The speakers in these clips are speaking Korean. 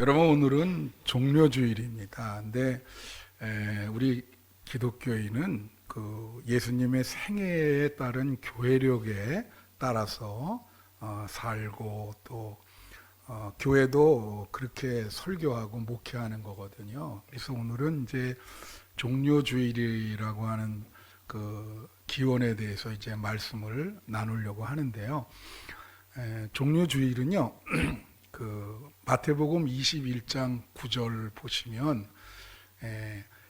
여러분, 오늘은 종려주일입니다. 근데 우리 기독교인은 그 예수님의 생애에 따른 교회력에 따라서 살고 또 교회도 그렇게 설교하고 목회하는 거거든요. 그래서 오늘은 이제 종려주일이라고 하는 그 기원에 대해서 이제 말씀을 나누려고 하는데요. 종려주일은요, 그 마태복음 21장 9절 보시면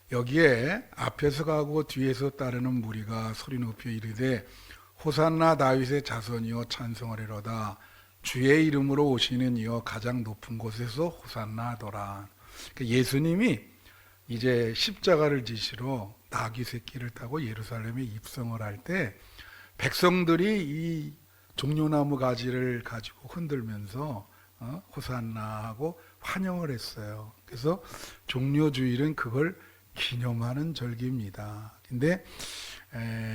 여기에 앞에서 가고 뒤에서 따르는 무리가 소리 높여 이르되 호산나 다윗의 자손이여 찬송하리로다 주의 이름으로 오시는 이여 가장 높은 곳에서 호산나 하더라. 예수님이 이제 십자가를 지시러 나귀 새끼를 타고 예루살렘에 입성을 할 때 백성들이 이 종려나무 가지를 가지고 흔들면서 호산나 하고 환영을 했어요. 그래서 종려주일은 그걸 기념하는 절기입니다. 근데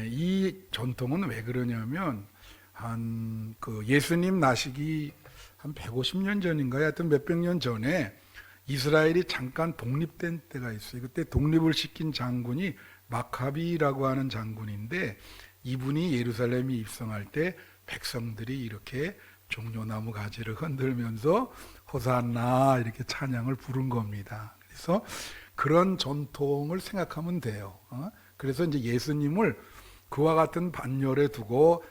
이 전통은 왜 그러냐면 한 그 예수님 나시기 한 150년 전인가요? 하여튼 몇백 년 전에 이스라엘이 잠깐 독립된 때가 있어요. 그때 독립을 시킨 장군이 마카비라고 하는 장군인데 이분이 예루살렘에 입성할 때 백성들이 이렇게 종려나무 가지를 흔들면서 호산나 이렇게 찬양을 부른 겁니다. 그래서 그런 전통을 생각하면 돼요. 그래서 이제 예수님을 그와 같은 반열에 두고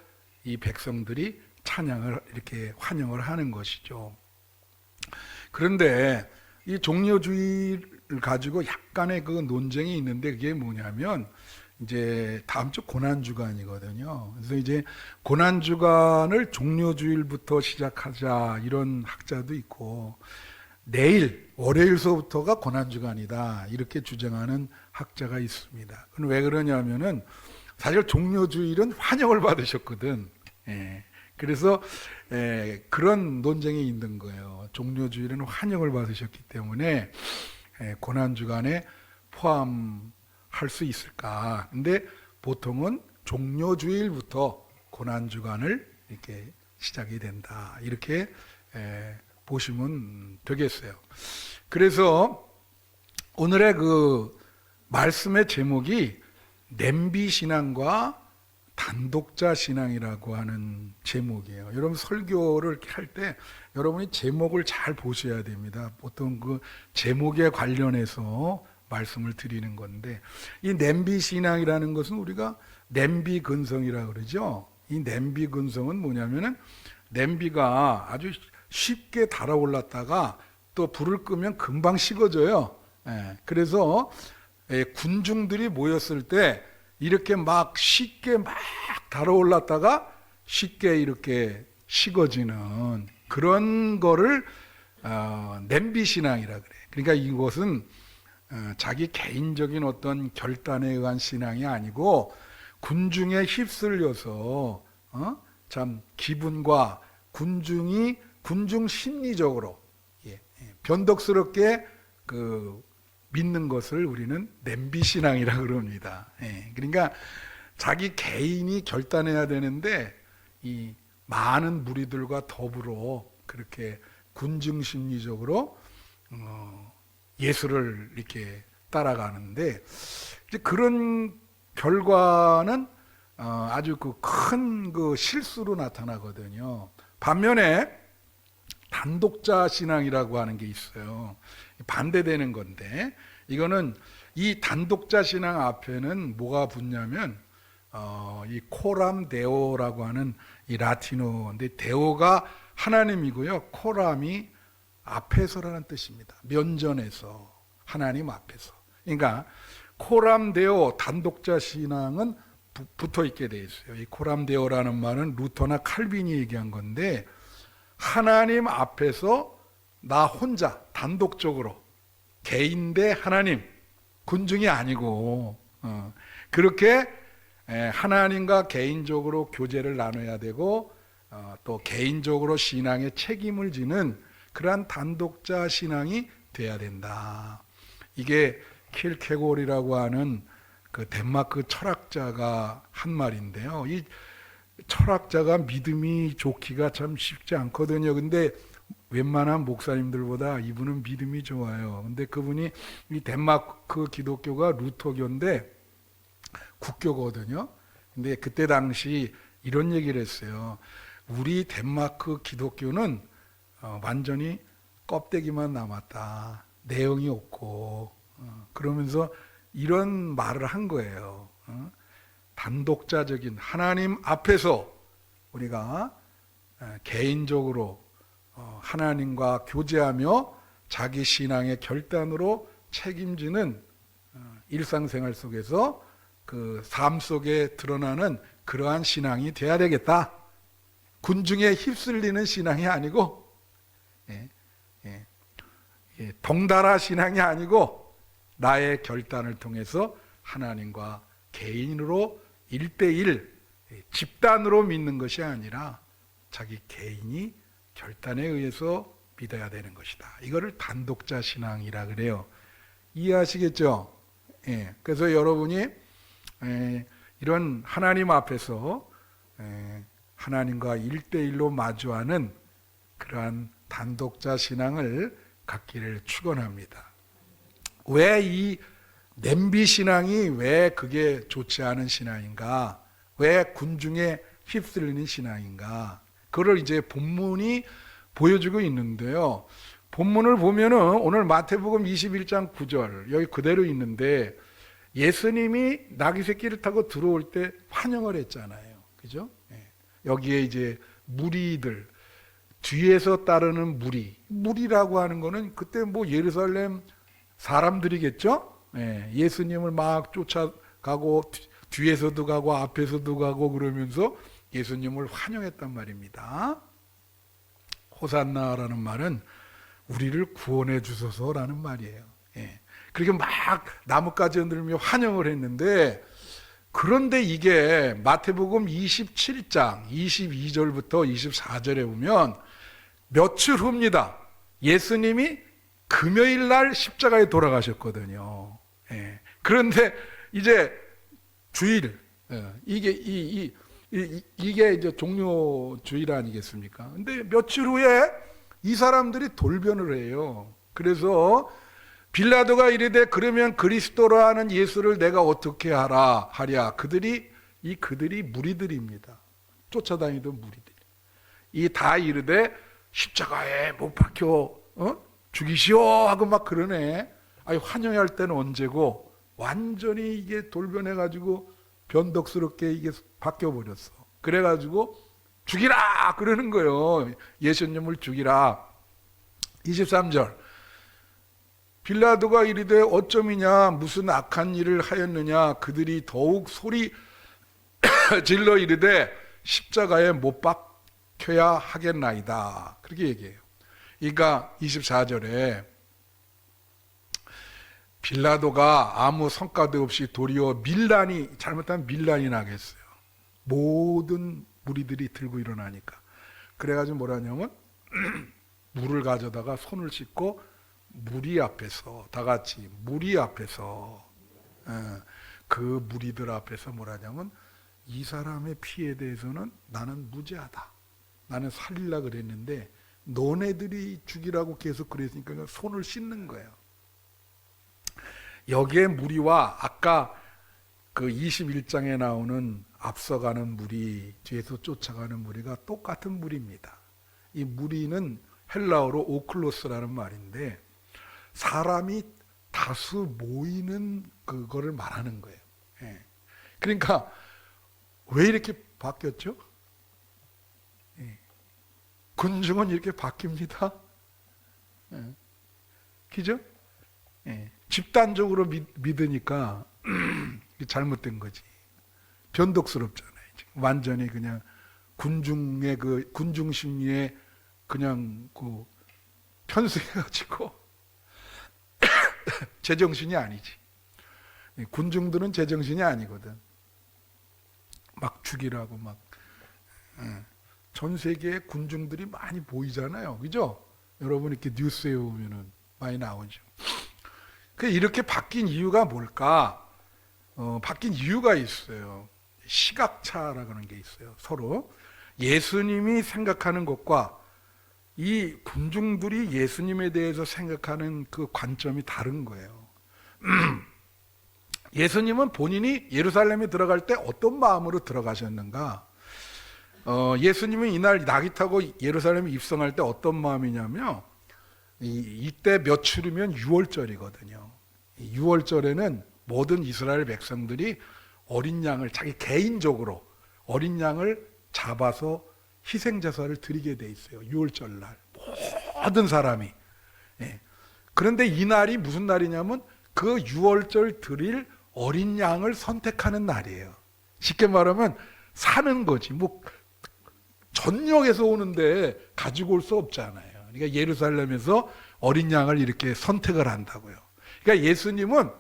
이 백성들이 찬양을 이렇게 환영을 하는 것이죠. 그런데 이 종려주의를 가지고 약간의 그 논쟁이 있는데 그게 뭐냐면 이제 다음 주 고난주간이거든요. 그래서 이제 고난주간을 종려주일부터 시작하자 이런 학자도 있고 내일 월요일서부터가 고난주간이다 이렇게 주장하는 학자가 있습니다. 그건 왜 그러냐면은 사실 종려주일은 환영을 받으셨거든. 그래서 그런 논쟁이 있는 거예요. 종려주일은 환영을 받으셨기 때문에 고난주간에 포함할 수 있을까? 근데 보통은 종려주일부터 고난주간을 이렇게 시작이 된다. 이렇게 보시면 되겠어요. 그래서 오늘의 그 말씀의 제목이 냄비신앙과 단독자 신앙이라고 하는 제목이에요. 여러분 설교를 할 때 여러분이 제목을 잘 보셔야 됩니다. 보통 그 제목에 관련해서 말씀을 드리는 건데 이 냄비신앙이라는 것은 우리가 냄비근성이라고 그러죠. 이 냄비근성은 뭐냐면은 냄비가 아주 쉽게 달아올랐다가 또 불을 끄면 금방 식어져요. 그래서 군중들이 모였을 때 이렇게 막 쉽게 막 달아올랐다가 쉽게 이렇게 식어지는 그런 거를 냄비신앙이라 그래. 그러니까 이것은 자기 개인적인 어떤 결단에 의한 신앙이 아니고 군중에 휩쓸려서 참 기분과 군중 심리적으로 변덕스럽게 그 믿는 것을 우리는 냄비신앙이라 그럽니다. 그러니까 자기 개인이 결단해야 되는데 이 많은 무리들과 더불어 그렇게 군중 심리적으로 예수를 이렇게 따라가는데 이제 그런 결과는 아주 그 큰 그 실수로 나타나거든요. 반면에 단독자 신앙이라고 하는 게 있어요. 반대되는 건데 이거는 이 단독자 신앙 앞에는 뭐가 붙냐면 이 코람 데오라고 하는 이 라틴어인데 데오가 하나님이고요. 코람이 앞에서라는 뜻입니다. 면전에서 하나님 앞에서. 그러니까 코람 데오 단독자 신앙은 붙어 있게 돼 있어요. 이 코람 데오라는 말은 루터나 칼빈이 얘기한 건데 하나님 앞에서 나 혼자 단독적으로 개인 대 하나님 군중이 아니고 그렇게 하나님과 개인적으로 교제를 나눠야 되고 또 개인적으로 신앙의 책임을 지는 그러한 단독자 신앙이 돼야 된다. 이게 킬케골이라고 하는 그 덴마크 철학자가 한 말인데요. 이 철학자가 믿음이 좋기가 참 쉽지 않거든요. 근데 웬만한 목사님들보다 이분은 믿음이 좋아요. 근데 그분이 이 덴마크 기독교가 루터교인데 국교거든요. 근데 그때 당시 이런 얘기를 했어요. 우리 덴마크 기독교는 완전히 껍데기만 남았다. 내용이 없고 그러면서 이런 말을 한 거예요. 단독자적인 하나님 앞에서 우리가 개인적으로 하나님과 교제하며 자기 신앙의 결단으로 책임지는 일상생활 속에서 그 삶 속에 드러나는 그러한 신앙이 돼야 되겠다. 군중에 휩쓸리는 신앙이 아니고 덩달아 신앙이 아니고 나의 결단을 통해서 하나님과 개인으로 1대1 집단으로 믿는 것이 아니라 자기 개인이 결단에 의해서 믿어야 되는 것이다. 이거를 단독자 신앙이라 그래요. 이해하시겠죠? 그래서 여러분이 이런 하나님 앞에서 하나님과 1대1로 마주하는 그러한 단독자 신앙을 갖기를 축원합니다. 왜 이 냄비 신앙이 왜 그게 좋지 않은 신앙인가? 왜 군중에 휩쓸리는 신앙인가? 그걸 이제 본문이 보여주고 있는데요. 본문을 보면은 오늘 마태복음 21장 9절 여기 그대로 있는데 예수님이 나귀 새끼를 타고 들어올 때 환영을 했잖아요. 그죠? 여기에 이제 무리들 뒤에서 따르는 무리라고 하는 거는 그때 뭐 예루살렘 사람들이겠죠? 예수님을 막 쫓아가고 뒤에서도 가고 앞에서도 가고 그러면서 예수님을 환영했단 말입니다. 호산나라는 말은 우리를 구원해 주소서라는 말이에요. 그렇게 막 나뭇가지 흔들며 환영을 했는데 그런데 이게 마태복음 27장 22절부터 24절에 보면 며칠 후입니다. 예수님이 금요일 날 십자가에 돌아가셨거든요. 그런데 이제 주일 이게 이제 종료 주일 아니겠습니까? 근데 며칠 후에 이 사람들이 돌변을 해요. 그래서 빌라도가 이르되 그러면 그리스도라 하는 예수를 내가 어떻게 하랴. 그들이 무리들입니다. 쫓아다니던 무리들. 이 다 이르되 십자가에 못 박혀 죽이시오 하고 막 그러네. 아니 환영할 때는 언제고 완전히 이게 돌변해가지고 변덕스럽게 이게 바뀌어버렸어. 그래가지고 죽이라 그러는 거예요. 예수님을 죽이라. 23절 빌라도가 이르되 어쩌미냐 무슨 악한 일을 하였느냐. 그들이 더욱 소리 질러 이르되 십자가에 못 박혀야 하겠나이다. 그렇게 얘기해요. 그러니까 24절에 빌라도가 아무 성과도 없이 도리어 잘못하면 밀란이 나겠어요. 모든 무리들이 들고 일어나니까. 그래가지고 뭐라냐면 물을 가져다가 손을 씻고 무리 앞에서 다 같이 무리 앞에서 그 무리들 앞에서 뭐라냐면 이 사람의 피에 대해서는 나는 무죄하다. 나는 살리려 그랬는데 너네들이 죽이라고 계속 그랬으니까 손을 씻는 거예요. 여기에 무리와 아까 그 21장에 나오는 앞서가는 무리, 뒤에서 쫓아가는 무리가 똑같은 무리입니다. 이 무리는 헬라어로 오클로스라는 말인데 사람이 다수 모이는 그거를 말하는 거예요. 그러니까 왜 이렇게 바뀌었죠? 군중은 이렇게 바뀝니다. 그죠? 집단적으로 믿으니까 잘못된 거지. 변덕스럽잖아요. 지금 완전히 그냥 군중의 그 군중 심리에 그냥 그 편승해가지고 제정신이 아니지. 군중들은 제정신이 아니거든. 막 죽이라고 막. 전 세계에 군중들이 많이 보이잖아요. 그죠? 여러분 이렇게 뉴스에 보면은 많이 나오죠. 이렇게 바뀐 이유가 뭘까? 바뀐 이유가 있어요. 시각차라고 하는 게 있어요. 서로 예수님이 생각하는 것과 이 군중들이 예수님에 대해서 생각하는 그 관점이 다른 거예요. 예수님은 본인이 예루살렘에 들어갈 때 어떤 마음으로 들어가셨는가? 예수님은 이날 낙이 타고 예루살렘에 입성할 때 어떤 마음이냐면, 이때 며칠이면 6월절이거든요. 6월절에는 모든 이스라엘 백성들이 어린 양을, 자기 개인적으로 어린 양을 잡아서 희생제사를 드리게 돼 있어요. 6월절 날 모든 사람이. 그런데 이 날이 무슨 날이냐면 그 6월절 드릴 어린 양을 선택하는 날이에요. 쉽게 말하면 사는 거지. 뭐 전역에서 오는데 가지고 올 수 없잖아요. 그러니까 예루살렘에서 어린 양을 이렇게 선택을 한다고요. 그러니까 예수님은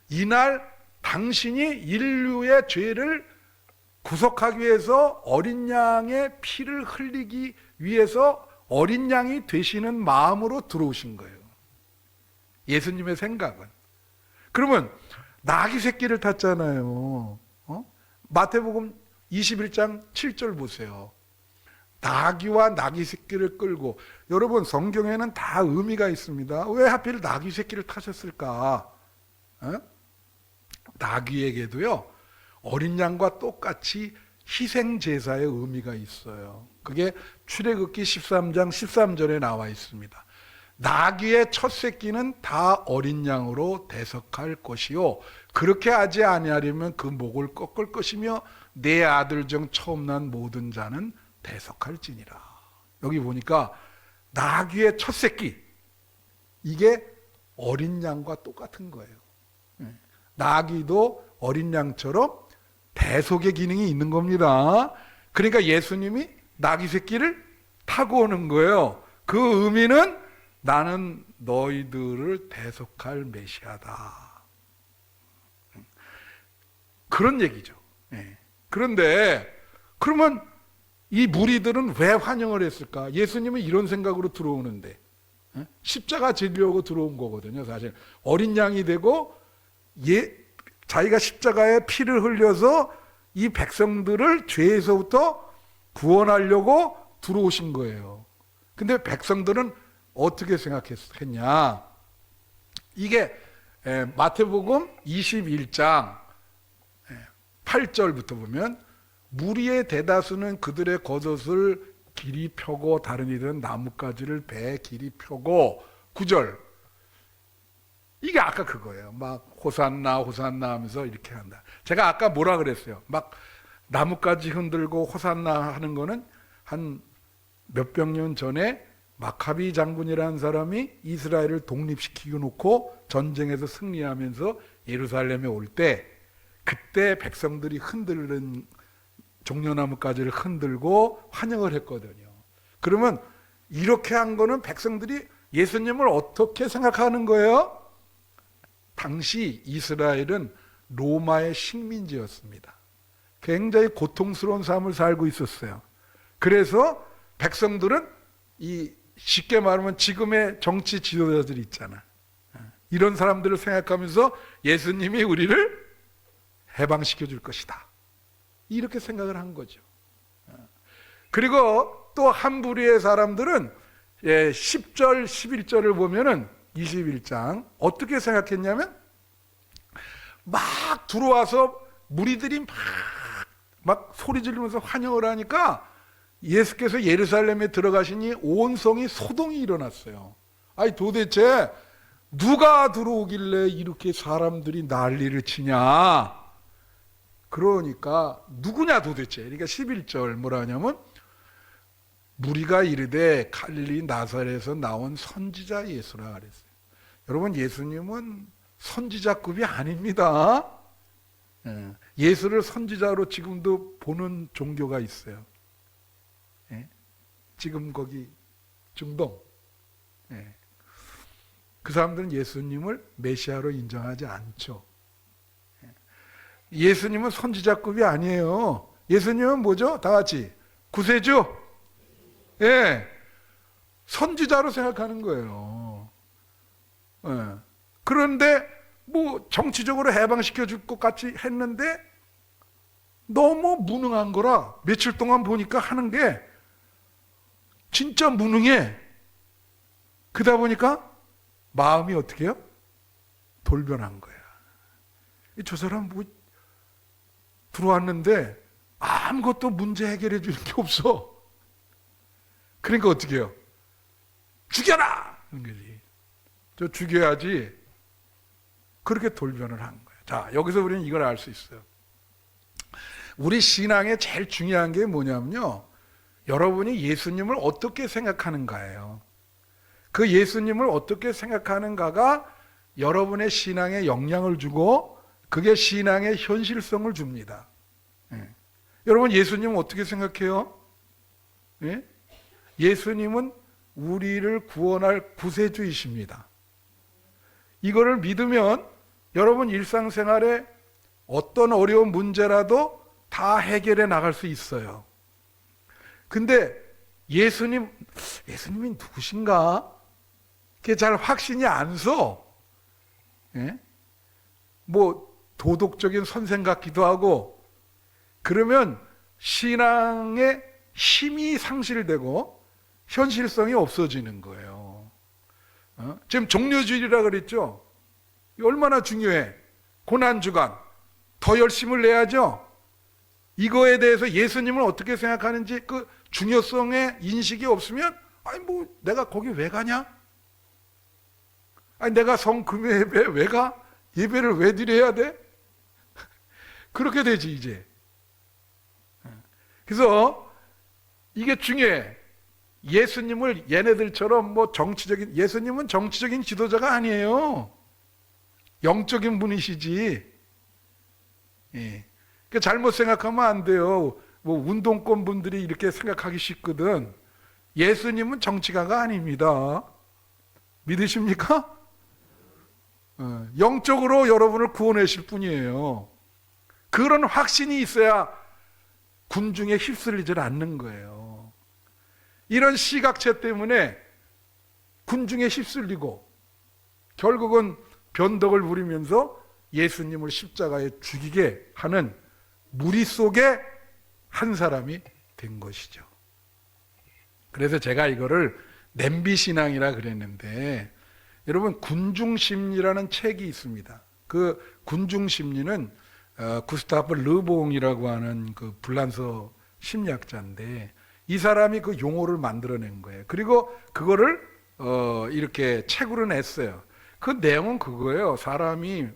이날 당신이 인류의 죄를 구속하기 위해서 어린 양의 피를 흘리기 위해서 어린 양이 되시는 마음으로 들어오신 거예요. 예수님의 생각은. 그러면 나귀 새끼를 탔잖아요. 마태복음 21장 7절 보세요. 나귀와 나귀 새끼를 끌고, 여러분 성경에는 다 의미가 있습니다. 왜 하필 나귀 새끼를 타셨을까? 나귀에게도요 어린 양과 똑같이 희생 제사의 의미가 있어요. 그게 출애굽기 13장 13절에 나와 있습니다. 나귀의 첫 새끼는 다 어린 양으로 대속할 것이요 그렇게 하지 아니하려면 그 목을 꺾을 것이며 내 아들 중 처음 난 모든 자는 대속할지니라. 여기 보니까 나귀의 첫 새끼, 이게 어린 양과 똑같은 거예요. 나귀도 어린 양처럼 대속의 기능이 있는 겁니다. 그러니까 예수님이 나귀 새끼를 타고 오는 거예요. 그 의미는 나는 너희들을 대속할 메시아다, 그런 얘기죠. 그런데 그러면 이 무리들은 왜 환영을 했을까? 예수님은 이런 생각으로 들어오는데 십자가 지려고 들어온 거거든요. 사실 어린 양이 되고 자기가 십자가에 피를 흘려서 이 백성들을 죄에서부터 구원하려고 들어오신 거예요. 근데 백성들은 어떻게 생각했냐? 이게 마태복음 21장 8절부터 보면 무리의 대다수는 그들의 겉옷을 길이 펴고 다른 이들은 나뭇가지를 배에 길이 펴고 9절, 이게 아까 그거예요. 막 호산나 호산나 하면서 이렇게 한다. 제가 아까 뭐라 그랬어요? 막 나뭇가지 흔들고 호산나 하는 거는 한 몇백 년 전에 마카비 장군이라는 사람이 이스라엘을 독립시키고 놓고 전쟁에서 승리하면서 예루살렘에 올 때, 그때 백성들이 흔들는 종려나뭇가지를 흔들고 환영을 했거든요. 그러면 이렇게 한 거는 백성들이 예수님을 어떻게 생각하는 거예요? 당시 이스라엘은 로마의 식민지였습니다. 굉장히 고통스러운 삶을 살고 있었어요. 그래서 백성들은 쉽게 말하면 지금의 정치 지도자들이 있잖아, 이런 사람들을 생각하면서 예수님이 우리를 해방시켜 줄 것이다, 이렇게 생각을 한 거죠. 그리고 또 한 부류의 사람들은 10절 11절을 보면은 21장 어떻게 생각했냐면, 막 들어와서 무리들이 막 소리 지르면서 환영을 하니까 예수께서 예루살렘에 들어가시니 온 성이 소동이 일어났어요. 아니 도대체 누가 들어오길래 이렇게 사람들이 난리를 치냐? 그러니까 누구냐 도대체? 그러니까 11절 뭐라 하냐면, 무리가 이르되 갈릴리 나사렛에서 나온 선지자 예수라 그랬어요. 여러분 예수님은 선지자급이 아닙니다. 예수를 선지자로 지금도 보는 종교가 있어요. 지금 거기 중동, 그 사람들은 예수님을 메시아로 인정하지 않죠. 예수님은 선지자급이 아니에요. 예수님은 뭐죠? 다 같이 구세주, 선지자로 생각하는 거예요. 그런데 뭐 정치적으로 해방시켜 줄 것 같이 했는데 너무 무능한 거라 며칠 동안 보니까 하는 게 진짜 무능해. 그러다 보니까 마음이 어떻게 해요? 돌변한 거야. 저 사람 뭐 들어왔는데 아무것도 문제 해결해 주는 게 없어. 그러니까 어떻게 해요? 죽여라! 그런 거지. 저 죽여야지. 그렇게 돌변을 한 거예요. 자, 여기서 우리는 이걸 알 수 있어요. 우리 신앙에 제일 중요한 게 뭐냐면요, 여러분이 예수님을 어떻게 생각하는가예요. 그 예수님을 어떻게 생각하는가가 여러분의 신앙에 영향을 주고 그게 신앙의 현실성을 줍니다. 여러분, 예수님은 어떻게 생각해요? 예수님은 우리를 구원할 구세주이십니다. 이거를 믿으면 여러분 일상생활에 어떤 어려운 문제라도 다 해결해 나갈 수 있어요. 근데 예수님이 누구신가? 그게 잘 확신이 안 서. 뭐 도덕적인 선생 같기도 하고, 그러면 신앙의 힘이 상실되고 현실성이 없어지는 거예요. 지금 종려주일이라 그랬죠? 얼마나 중요해. 고난주간 더 열심을 내야죠. 이거에 대해서 예수님을 어떻게 생각하는지 그 중요성의 인식이 없으면, 아니 뭐 내가 거기 왜 가냐? 아니 내가 성금요 예배 왜 가? 예배를 왜 드려야 돼? 그렇게 되지 이제. 그래서 이게 중요해. 예수님을 얘네들처럼 뭐 예수님은 정치적인 지도자가 아니에요. 영적인 분이시지. 그러니까 잘못 생각하면 안 돼요. 뭐 운동권 분들이 이렇게 생각하기 쉽거든. 예수님은 정치가가 아닙니다. 믿으십니까? 영적으로 여러분을 구원하실 분이에요. 그런 확신이 있어야 군중에 휩쓸리질 않는 거예요. 이런 시각체 때문에 군중에 휩쓸리고 결국은 변덕을 부리면서 예수님을 십자가에 죽이게 하는 무리 속에 한 사람이 된 것이죠. 그래서 제가 이거를 냄비신앙이라 그랬는데, 여러분 군중심리라는 책이 있습니다. 그 군중심리는 구스타프 르봉이라고 하는 그 불란서 심리학자인데, 이 사람이 그 용어를 만들어낸 거예요. 그리고 그거를 이렇게 책으로 냈어요. 그 내용은 그거예요. 사람이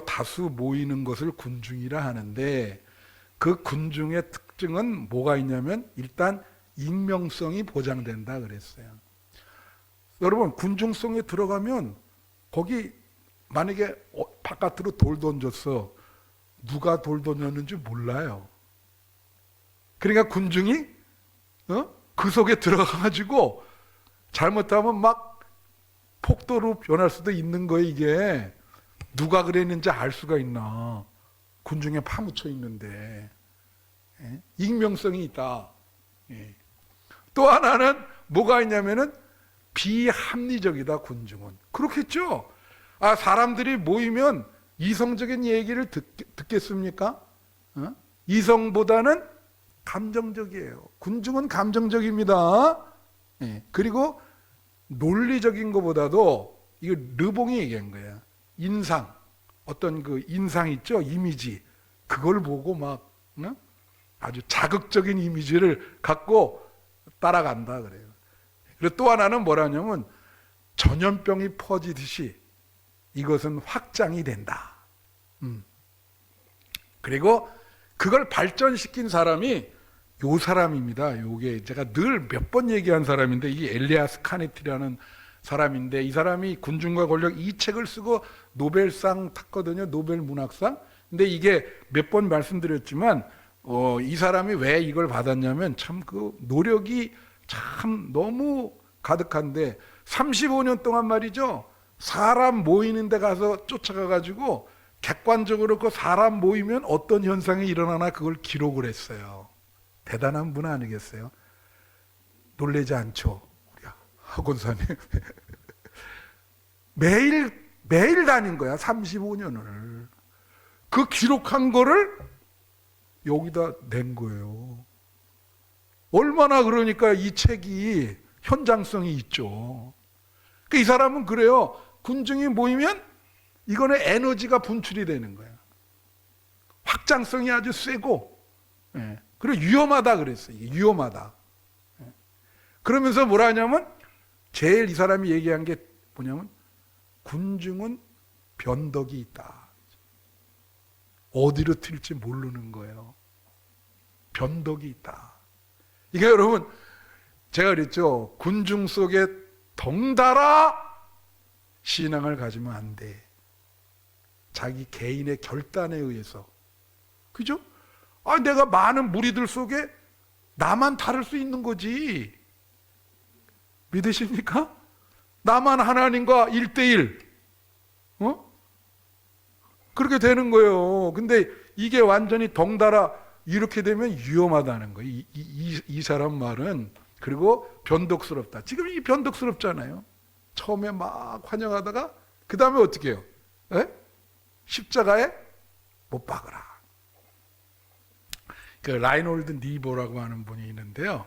다수 모이는 것을 군중이라 하는데, 그 군중의 특징은 뭐가 있냐면 일단 익명성이 보장된다 그랬어요. 여러분, 군중성에 들어가면 거기 만약에 바깥으로 돌 던졌어. 누가 돌 던졌는지 몰라요. 그러니까 군중이 그 속에 들어가가지고 잘못하면 막 폭도로 변할 수도 있는 거예요. 이게 누가 그랬는지 알 수가 있나? 군중에 파묻혀 있는데. 익명성이 있다. 또 하나는 뭐가 있냐면은 비합리적이다. 군중은 그렇겠죠. 사람들이 모이면 이성적인 얘기를 듣겠습니까? 이성보다는 감정적이에요. 군중은 감정적입니다. 그리고 논리적인 것보다도, 이거 르봉이 얘기한 거야. 인상, 어떤 그 인상 있죠? 이미지. 그걸 보고 막 아주 자극적인 이미지를 갖고 따라간다 그래요. 그리고 또 하나는 뭐라냐면 전염병이 퍼지듯이 이것은 확장이 된다. 그리고 그걸 발전시킨 사람이 요 사람입니다. 요게 제가 늘 몇 번 얘기한 사람인데, 이 엘리아스 카네티라는 사람인데, 이 사람이 군중과 권력 이 책을 쓰고 노벨상 탔거든요. 노벨 문학상. 근데 이게 몇 번 말씀드렸지만 이 사람이 왜 이걸 받았냐면 참 그 노력이 참 너무 가득한데, 35년 동안 말이죠. 사람 모이는 데 가서 쫓아가가지고 객관적으로 그 사람 모이면 어떤 현상이 일어나나 그걸 기록을 했어요. 대단한 분 아니겠어요? 놀라지 않죠? 우리 학원사님. 매일 다닌 거야. 35년을. 그 기록한 거를 여기다 낸 거예요. 얼마나 그러니까 이 책이 현장성이 있죠. 그러니까 이 사람은 그래요. 군중이 모이면 이거는 에너지가 분출이 되는 거야. 확장성이 아주 세고, 예. 그리고 위험하다 그랬어요. 이게 위험하다. 예. 그러면서 뭐라 하냐면 제일 이 사람이 얘기한 게 뭐냐면 군중은 변덕이 있다. 어디로 튈지 모르는 거예요. 변덕이 있다. 이게 여러분 제가 그랬죠. 군중 속에 덩달아 신앙을 가지면 안 돼. 자기 개인의 결단에 의해서. 그죠? 아, 내가 많은 무리들 속에 나만 다를 수 있는 거지. 믿으십니까? 나만 하나님과 1대1. 그렇게 되는 거예요. 근데 이게 완전히 덩달아 이렇게 되면 위험하다는 거예요. 이 사람 말은. 그리고 변덕스럽다. 지금 이 변덕스럽잖아요. 처음에 막 환영하다가 그 다음에 어떻게 해요? 에? 십자가에 못 박으라. 그 라이놀드 니보라고 하는 분이 있는데요.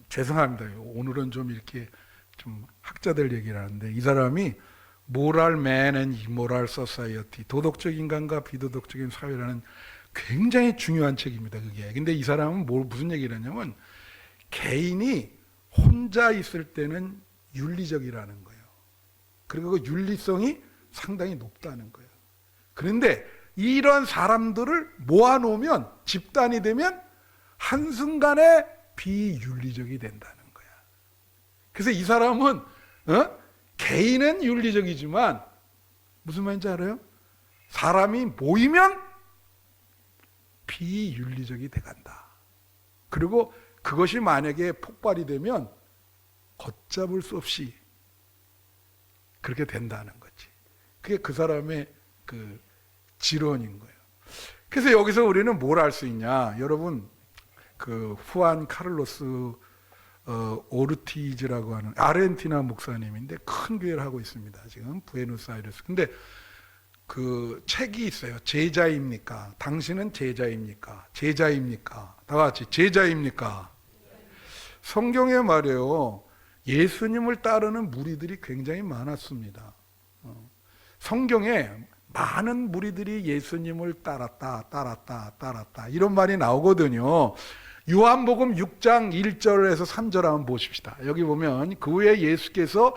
죄송합니다. 오늘은 좀 이렇게 좀 학자들 얘기를 하는데 이 사람이 모랄 맨 앤 이모랄 소사이어티, 도덕적 인간과 비도덕적인 사회라는 굉장히 중요한 책입니다. 그게. 근데 이 사람은 무슨 얘기를 하냐면 개인이 혼자 있을 때는 윤리적이라는 거예요. 그리고 그 윤리성이 상당히 높다는 거예요. 그런데 이런 사람들을 모아놓으면 집단이 되면 한순간에 비윤리적이 된다는 거야. 그래서 이 사람은 개인은 윤리적이지만 무슨 말인지 알아요? 사람이 모이면 비윤리적이 돼간다. 그리고 그것이 만약에 폭발이 되면 걷잡을 수 없이 그렇게 된다는 거지. 그게 그 사람의 그 지론인 거예요. 그래서 여기서 우리는 뭘 알 수 있냐? 여러분, 그 후안 카를로스 오르티즈라고 하는 아르헨티나 목사님인데 큰 교회를 하고 있습니다. 지금 부에노스아이레스. 근데 그 책이 있어요. 제자입니까? 당신은 제자입니까? 제자입니까? 다 같이 제자입니까? 성경에 말이에요. 예수님을 따르는 무리들이 굉장히 많았습니다. 성경에 많은 무리들이 예수님을 따랐다 이런 말이 나오거든요. 요한복음 6장 1절에서 3절 한번 보십시다. 여기 보면 그 후에 예수께서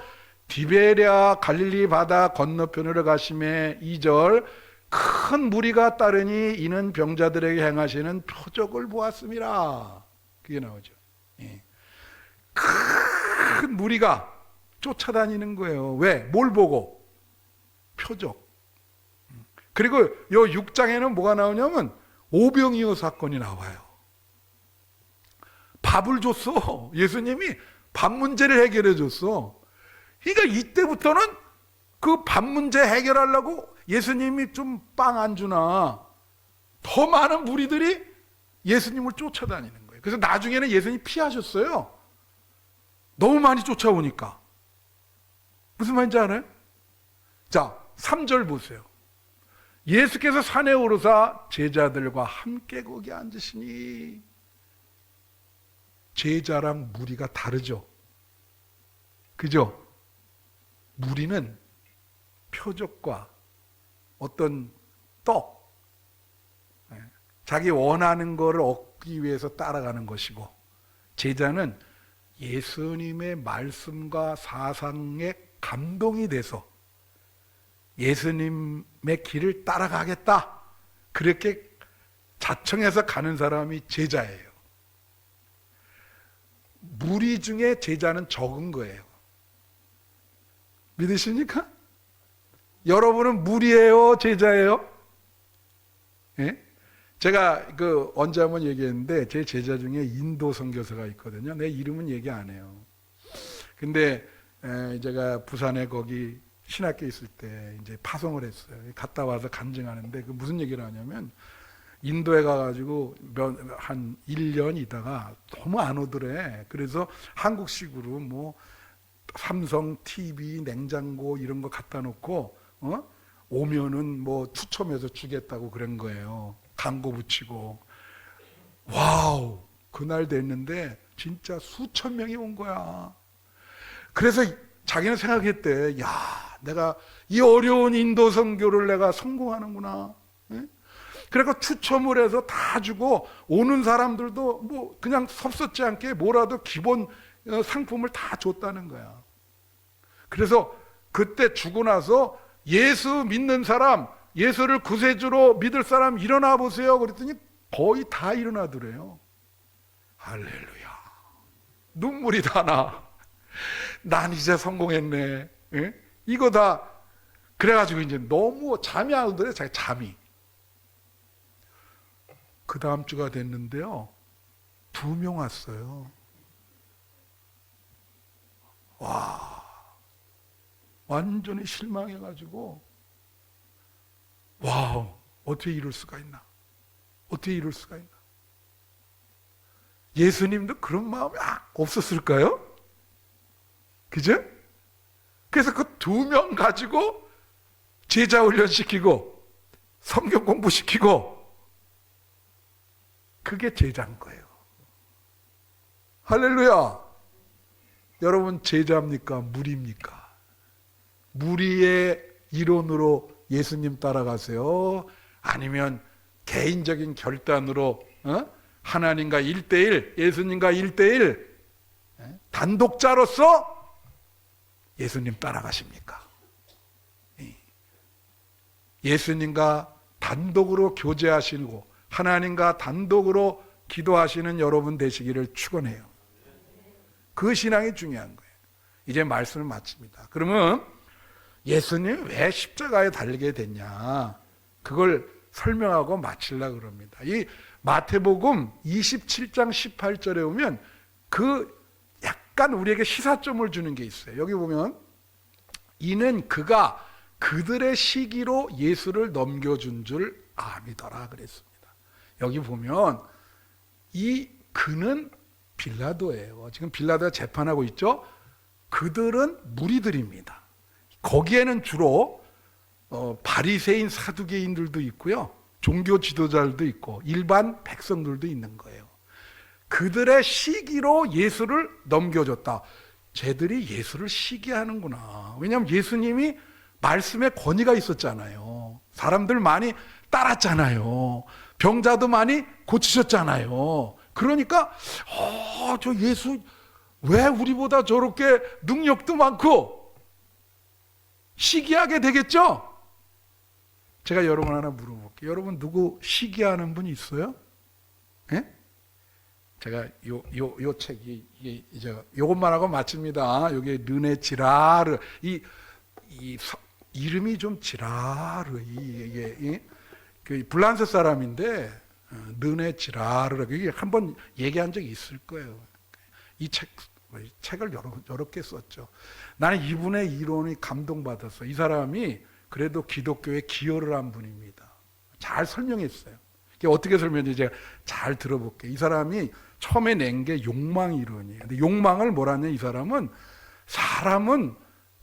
디베랴 갈릴리 바다 건너편으로 가심에 2절 큰 무리가 따르니 이는 병자들에게 행하시는 표적을 보았습니다. 그게 나오죠. 예. 큰 무리가 쫓아다니는 거예요. 왜? 뭘 보고? 표적. 그리고 요 6장에는 뭐가 나오냐면 오병이어 사건이 나와요. 밥을 줬어. 예수님이 밥 문제를 해결해 줬어. 그러니까 이때부터는 그 밥 문제 해결하려고 예수님이 좀 빵 안 주나 더 많은 무리들이 예수님을 쫓아다니는 거예요. 그래서 나중에는 예수님이 피하셨어요. 너무 많이 쫓아오니까. 무슨 말인지 알아요? 자, 3절 보세요. 예수께서 산에 오르사 제자들과 함께 거기 앉으시니 제자랑 무리가 다르죠. 그죠? 무리는 표적과 어떤 떡, 자기 원하는 거를 얻기 위해서 따라가는 것이고 제자는 예수님의 말씀과 사상에 감동이 돼서 예수님의 길을 따라가겠다. 그렇게 자청해서 가는 사람이 제자예요. 무리 중에 제자는 적은 거예요. 믿으십니까? 여러분은 무리예요? 제자예요? 예? 제가 언제 한번 얘기했는데 제 제자 중에 인도 선교사가 있거든요. 내 이름은 얘기 안 해요. 근데 제가 부산에 거기 신학교 있을 때 이제 파송을 했어요. 갔다 와서 간증하는데 그 무슨 얘기를 하냐면 인도에 가가지고 한 1년 있다가 너무 안 오더래. 그래서 한국식으로 뭐 삼성 TV, 냉장고 이런 거 갖다 놓고 오면은 뭐 추첨해서 주겠다고 그런 거예요. 광고 붙이고. 와우, 그날 됐는데 진짜 수천 명이 온 거야. 그래서 자기는 생각했대. 야, 내가 이 어려운 인도 선교를 내가 성공하는구나. 예? 그래서 추첨을 해서 다 주고 오는 사람들도 뭐 그냥 섭섭지 않게 뭐라도 기본 상품을 다 줬다는 거야. 그래서 그때 주고 나서 예수 믿는 사람, 예수를 구세주로 믿을 사람 일어나 보세요. 그랬더니 거의 다 일어나더래요. 할렐루야. 눈물이 다 나. 난 이제 성공했네. 예? 이거 다 그래가지고 이제 너무 잠이 안 오더래. 자기 잠이. 그 다음 주가 됐는데요, 2명 왔어요. 와, 완전히 실망해가지고, 와, 어떻게 이럴 수가 있나? 어떻게 이럴 수가 있나? 예수님도 그런 마음이 없었을까요? 그죠? 그래서 그 2명 가지고 제자 훈련시키고 성경 공부시키고, 그게 제자인 거예요. 할렐루야. 여러분, 제자입니까? 무리입니까? 무리의 이론으로 예수님 따라가세요? 아니면 개인적인 결단으로 하나님과 1대1, 예수님과 1대1 단독자로서 예수님 따라가십니까? 예수님과 단독으로 교제하시고 하나님과 단독으로 기도하시는 여러분 되시기를 축원해요. 그 신앙이 중요한 거예요. 이제 말씀을 마칩니다. 그러면 예수님 왜 십자가에 달리게 됐냐, 그걸 설명하고 마치려고 그럽니다. 이 마태복음 27장 18절에 오면 그 약간 우리에게 시사점을 주는 게 있어요. 여기 보면 이는 그가 그들의 시기로 예수를 넘겨준 줄 아미더라 그랬습니다. 여기 보면 이 그는 빌라도예요. 지금 빌라도가 재판하고 있죠. 그들은 무리들입니다. 거기에는 주로 바리새인 사두개인들도 있고요, 종교 지도자들도 있고 일반 백성들도 있는 거예요. 그들의 시기로 예수를 넘겨줬다. 쟤들이 예수를 시기하는구나. 왜냐하면 예수님이 말씀에 권위가 있었잖아요. 사람들 많이 따랐잖아요. 병자도 많이 고치셨잖아요. 그러니까 저 예수 왜 우리보다 저렇게 능력도 많고, 시기하게 되겠죠? 제가 여러분 하나 물어볼게요. 여러분 누구 시기하는 분 있어요? 예? 제가 요 책이 이제 요것만 하고 마칩니다. 요게 르네 지라르, 이름이 좀 지라르, 이게 그 불란서 사람인데 르네 지라르, 이게 한번 얘기한 적이 있을 거예요. 이 책을 여러 개 썼죠. 나는 이분의 이론이 감동받았어. 이 사람이 그래도 기독교에 기여를 한 분입니다. 잘 설명했어요. 어떻게 설명했는지 제가 잘 들어볼게요. 이 사람이 처음에 낸 게 욕망 이론이에요. 근데 욕망을 뭐라냐, 이 사람은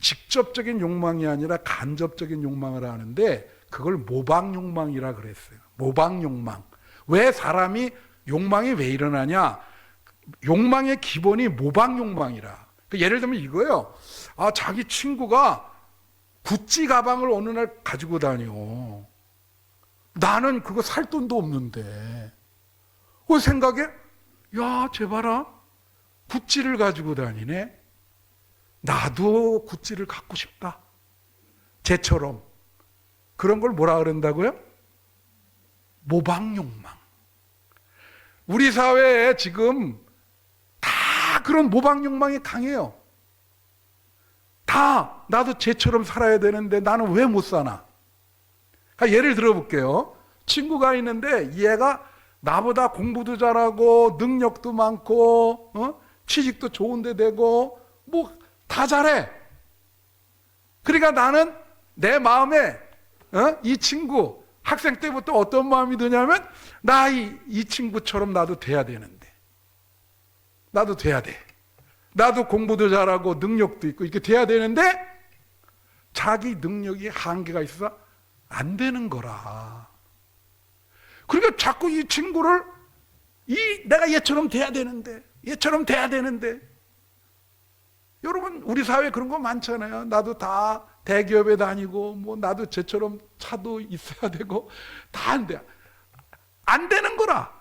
직접적인 욕망이 아니라 간접적인 욕망을 하는데 그걸 모방 욕망이라 그랬어요. 모방 욕망. 왜 사람이 욕망이 왜 일어나냐? 욕망의 기본이 모방 욕망이라. 예를 들면 이거예요. 자기 친구가 구찌 가방을 어느 날 가지고 다녀. 나는 그거 살 돈도 없는데. 그 생각에, 야, 쟤 봐라. 구찌를 가지고 다니네. 나도 구찌를 갖고 싶다. 쟤처럼. 그런 걸 뭐라 그런다고요? 모방 욕망. 우리 사회에 지금 다 그런 모방 욕망이 강해요. 다 나도 쟤처럼 살아야 되는데 나는 왜 못 사나? 그러니까 예를 들어볼게요. 친구가 있는데 얘가 나보다 공부도 잘하고 능력도 많고 취직도 좋은 데 되고 뭐 다 잘해. 그러니까 나는 내 마음에 이 친구 학생 때부터 어떤 마음이 드냐면 나 이 친구처럼 나도 돼야 되는데, 나도 돼야 돼. 나도 공부도 잘하고 능력도 있고 이렇게 돼야 되는데 자기 능력이 한계가 있어서 안 되는 거라. 그러니까 자꾸 이 친구를 내가 얘처럼 돼야 되는데, 얘처럼 돼야 되는데. 여러분, 우리 사회에 그런 거 많잖아요. 나도 다 대기업에 다니고, 뭐, 나도 쟤처럼 차도 있어야 되고, 다 안 돼. 안 되는 거라.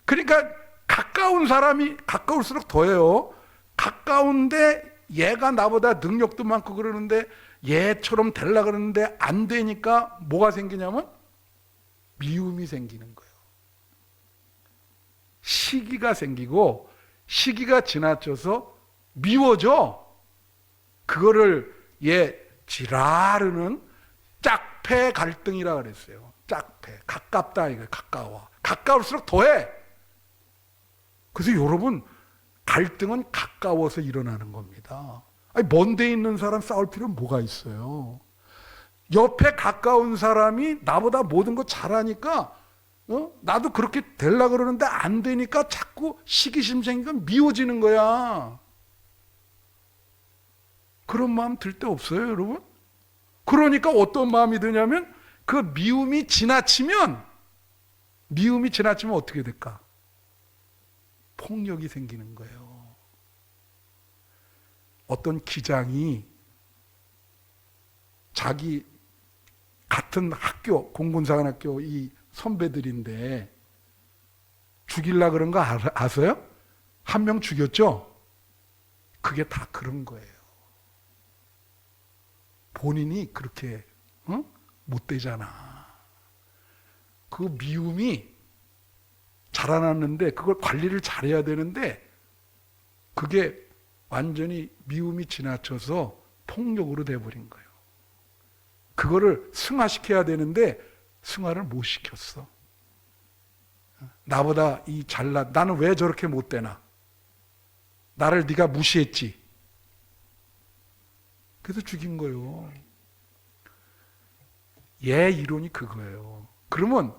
그러니까, 가까운 사람이, 가까울수록 더해요. 가까운데, 얘가 나보다 능력도 많고 그러는데, 얘처럼 되려고 그러는데, 안 되니까, 뭐가 생기냐면, 미움이 생기는 거예요. 시기가 생기고, 시기가 지나쳐서 미워져. 그거를 지라르는 짝패 갈등이라 그랬어요. 짝패. 가깝다 이거예요. 가까워. 가까울수록 더해. 그래서 여러분, 갈등은 가까워서 일어나는 겁니다. 아니, 먼데 있는 사람 싸울 필요는 뭐가 있어요? 옆에 가까운 사람이 나보다 모든 거 잘하니까 나도 그렇게 되려고 그러는데 안 되니까 자꾸 시기심 생기니까 미워지는 거야. 그런 마음 들 때 없어요, 여러분? 그러니까 어떤 마음이 드냐면 그 미움이 지나치면 어떻게 될까? 폭력이 생기는 거예요. 어떤 기장이 자기 같은 학교, 공군사관학교 이 선배들인데 죽일라 그런 거 아세요? 한 명 죽였죠? 그게 다 그런 거예요. 본인이 그렇게 못 되잖아. 그 미움이 자라났는데 그걸 관리를 잘해야 되는데 그게 완전히 미움이 지나쳐서 폭력으로 돼버린 거예요. 그거를 승화시켜야 되는데 승화를 못 시켰어. 나보다 나는 왜 저렇게 못 되나? 나를 네가 무시했지. 그래서 죽인 거예요. 얘 이론이 그거예요. 그러면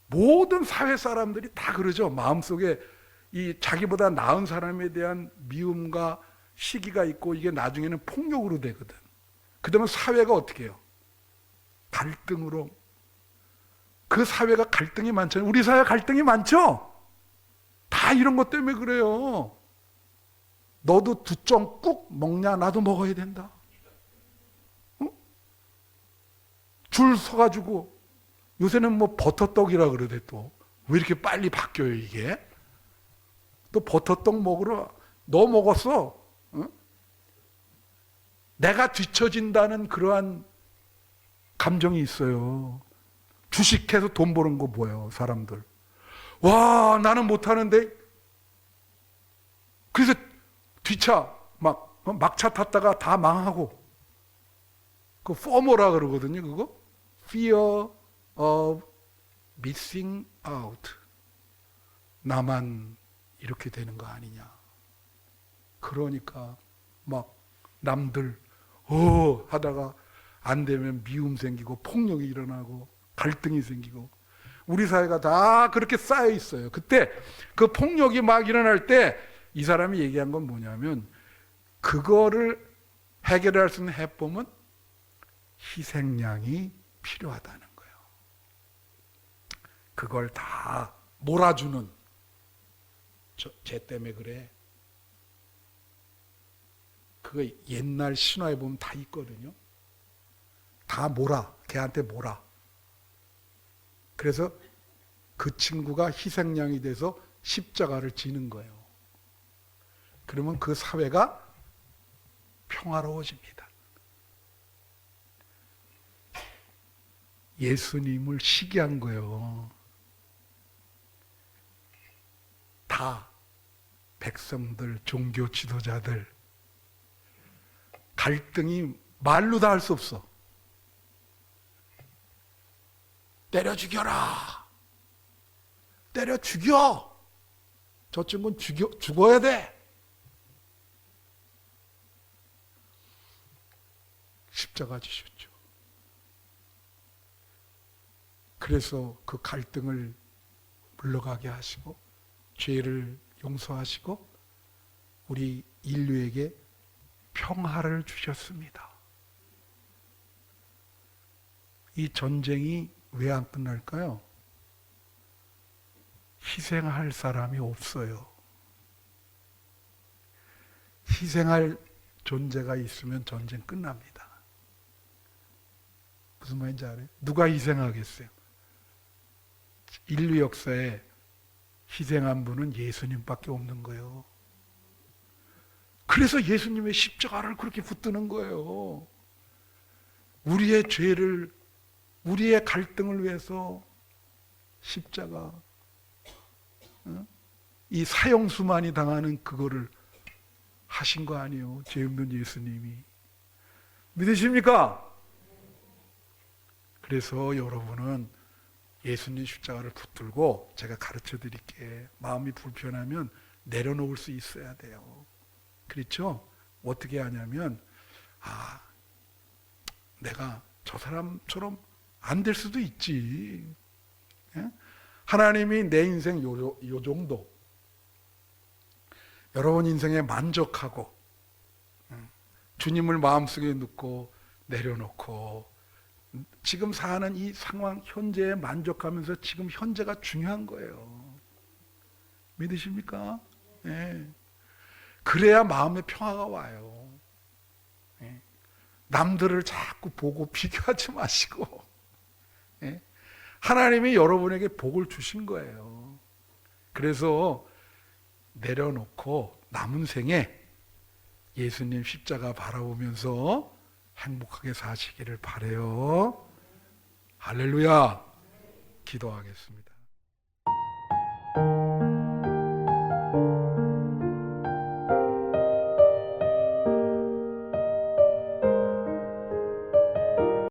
모든 사회 사람들이 다 그러죠. 마음속에 이 자기보다 나은 사람에 대한 미움과 시기가 있고 이게 나중에는 폭력으로 되거든. 그다음에 사회가 어떻게 해요? 갈등으로. 그 사회가 갈등이 많잖아요. 우리 사회 갈등이 많죠? 다 이런 것 때문에 그래요. 너도 두점 꾹 먹냐? 나도 먹어야 된다. 줄 서가지고 요새는 뭐 버터떡이라 그러대 또. 왜 이렇게 빨리 바뀌어요 이게? 또 버터떡 먹으러 너 먹었어. 내가 뒤처진다는 그러한 감정이 있어요. 주식해서 돈 버는 거 뭐예요 사람들. 와 나는 못하는데. 그래서 뒤차 막차 탔다가 다 망하고. 그 FOMO라 그러거든요 그거. Fear of missing out. 나만 이렇게 되는 거 아니냐. 그러니까 막 남들 하다가 안 되면 미움 생기고 폭력이 일어나고 갈등이 생기고 우리 사회가 다 그렇게 쌓여 있어요. 그때 그 폭력이 막 일어날 때 이 사람이 얘기한 건 뭐냐면 그거를 해결할 수 있는 해법은 희생양이 필요하다는 거예요. 그걸 다 몰아주는 쟤 때문에 그래. 그거 옛날 신화에 보면 다 있거든요. 다 걔한테 몰아. 그래서 그 친구가 희생양이 돼서 십자가를 지는 거예요. 그러면 그 사회가 평화로워집니다. 예수님을 시기한 거예요. 다 백성들, 종교 지도자들 갈등이 말로 다 할 수 없어. 때려 죽여라. 때려 죽여. 저 친구는 죽어야 돼. 십자가 지셨죠. 그래서 그 갈등을 물러가게 하시고 죄를 용서하시고 우리 인류에게 평화를 주셨습니다. 이 전쟁이 왜 안 끝날까요? 희생할 사람이 없어요. 희생할 존재가 있으면 전쟁 끝납니다. 무슨 말인지 알아요? 누가 희생하겠어요? 인류 역사에 희생한 분은 예수님밖에 없는 거예요. 그래서 예수님의 십자가를 그렇게 붙드는 거예요. 우리의 죄를, 우리의 갈등을 위해서 십자가, 이 사형수만이 당하는 그거를 하신 거 아니에요. 죄 없는 예수님이. 믿으십니까? 그래서 여러분은 예수님 십자가를 붙들고, 제가 가르쳐 드릴게. 마음이 불편하면 내려놓을 수 있어야 돼요. 그렇죠? 어떻게 하냐면, 내가 저 사람처럼 안 될 수도 있지. 예? 하나님이 내 인생 요 정도, 여러분 인생에 만족하고, 주님을 마음속에 넣고 내려놓고 지금 사는 이 상황 현재에 만족하면서 지금 현재가 중요한 거예요. 믿으십니까? 예. 그래야 마음의 평화가 와요. 예. 남들을 자꾸 보고 비교하지 마시고, 예. 하나님이 여러분에게 복을 주신 거예요. 그래서 내려놓고 남은 생에 예수님 십자가 바라보면서 행복하게 사시기를 바라요. 할렐루야. 기도하겠습니다.